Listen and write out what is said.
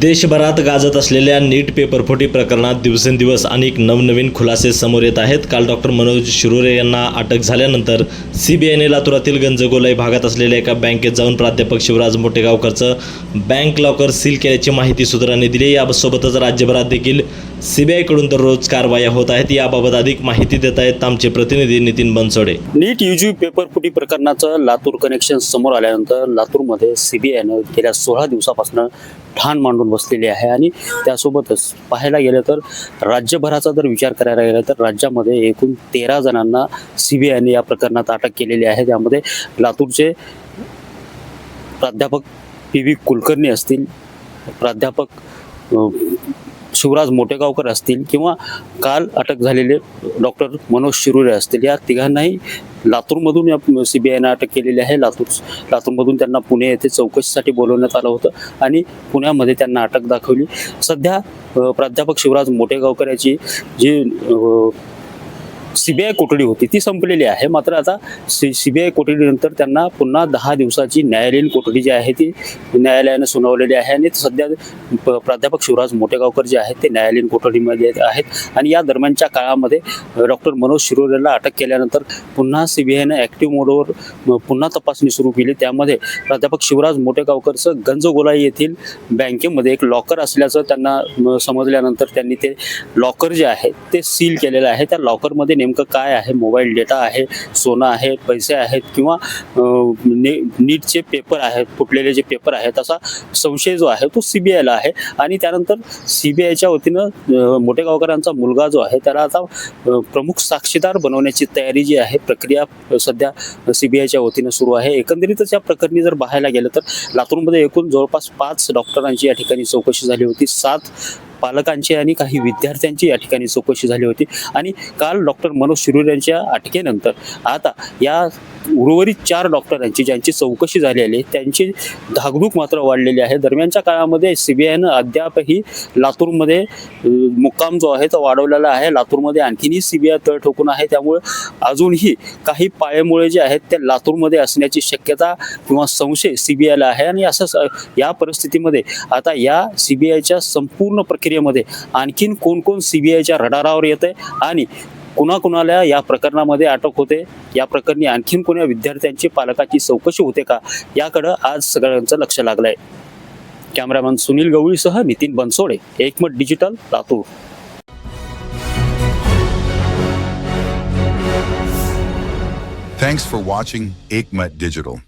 देशभरात गाजत असलेल्या नीट पेपरफुटी प्रकरणात दिवसेंदिवस अनेक नवनवीन खुलासे समोर येत आहेत. काल डॉक्टर मनोज शिरुरे यांना अटक झाल्यानंतर सीबीआयने लातूरातील गंजगोलाई भागात असलेल्या एका बँकेत जाऊन प्राध्यापक शिवराज मोटेगावकरचं बँक लॉकर सील केल्याची माहिती सूत्रांनी दिली. यासोबतच राज्यभरात देखील सीबीआयकडून दररोज कारवाया होत आहेत. याबाबत अधिक माहिती देत आहेत आमचे प्रतिनिधी नितीन बनसोडे. नीट यूजी पेपरफुटी प्रकरणाचं लातूर कनेक्शन समोर आल्यानंतर लातूरमध्ये सीबीआयनं गेल्या 16 दिवसापासून ठाण मांडून बसलेली आहे आणि त्यासोबतच पाहायला गेलं तर राज्यभराचा जर विचार करायला गेला तर राज्यामध्ये एकूण 13 जणांना सीबीआयने या प्रकरणात अटक केलेली आहे. त्यामध्ये लातूरचे प्राध्यापक PV कुलकर्णी असतील, प्राध्यापक शिवराज मोटेगावकर असतील किंवा काल अटक झालेले डॉक्टर मनोज शिरुरे असतील, या तिघांनाही लातूरमधून या सीबीआयने अटक केलेली आहे. लातूरमधून त्यांना पुणे येथे चौकशीसाठी बोलवण्यात आलं होतं आणि पुण्यामध्ये त्यांना अटक दाखवली. सध्या प्राध्यापक शिवराज मोटेगावकर याची जी सीबीआय कोठडी होती ती संपलेली आहे. मात्र आता सीबीआय कोठडीनंतर त्यांना पुन्हा 10 दिवसाची न्यायालयीन कोठडी जी आहे ती न्यायालयाने सुनावलेली आहे आणि सध्या प्राध्यापक शिवराज मोटेगावकर जे आहेत ते न्यायालयीन कोठडीमध्ये आहेत आणि या दरम्यानच्या काळामध्ये डॉक्टर मनोज शिरुरेला अटक केल्यानंतर पुन्हा सीबीआयने ॲक्टिव्ह मोडवर पुन्हा तपासणी सुरू केली. त्यामध्ये प्राध्यापक शिवराज मोटेगावकरचं गंजगोलाई येथील बँकेमध्ये एक लॉकर असल्याचं त्यांना समजल्यानंतर त्यांनी ते लॉकर जे आहे ते सील केलेलं आहे. त्या लॉकरमध्ये नेमकं काय आहे, मोबाईल डेटा आहे, सोनं आहे, पैसे आहेत किंवा नीटचे पेपर आहेत, फुटलेले जे पेपर आहेत, असा संशय जो आहे तो सीबीआयला आहे. आणि त्यानंतर सीबीआयच्या वतीनं मोटेगावकरांचा मुलगा जो आहे त्याला आता प्रमुख साक्षीदार बनवण्याची तयारी जी आहे, प्रक्रिया सध्या सीबीआयच्या वतीनं सुरू आहे. एकंदरीतच या प्रकरणी जर पाहायला गेलं तर लातूरमध्ये एकूण जवळपास 5 डॉक्टरांची या ठिकाणी चौकशी झाली होती, 7 पालकांची आणि काही विद्यार्थ्यांची या ठिकाणी चौकशी झाली होती. आणि काल डॉक्टर मनोज शिरुरे यांच्या अटकेनंतर आता या उर्वरित 4 डॉक्टरांची ज्यांची चौकशी झालेली त्यांची धाकधूक मात्र वाढलेली आहे. दरम्यानच्या काळामध्ये सीबीआयनं अद्यापही लातूरमध्ये मुक्काम जो आहे तो वाढवलेला आहे. लातूरमध्ये आणखीनही सीबीआय तळ ठोकून आहे. त्यामुळे अजूनही काही पाळेमुळे जे आहेत ते लातूरमध्ये असण्याची शक्यता किंवा संशय सीबीआयला आहे. आणि असं या परिस्थितीमध्ये आता या सीबीआयच्या संपूर्ण प्रक्रियेमध्ये आणखीन कोण सीबीआयच्या रडारावर येते आणि कुणाकुणाला या प्रकरणामध्ये अटक होते, या प्रकरणी आणखीन कोणा विद्यार्थ्यांची पालकाची चौकशी होते का, याकडं आज सगळ्यांचं लक्ष लागलंय. कॅमेरामॅन सुनील गवळीसह नितीन बनसोडे, एकमत digital, Latur. Thanks for watching Ekmat Digital.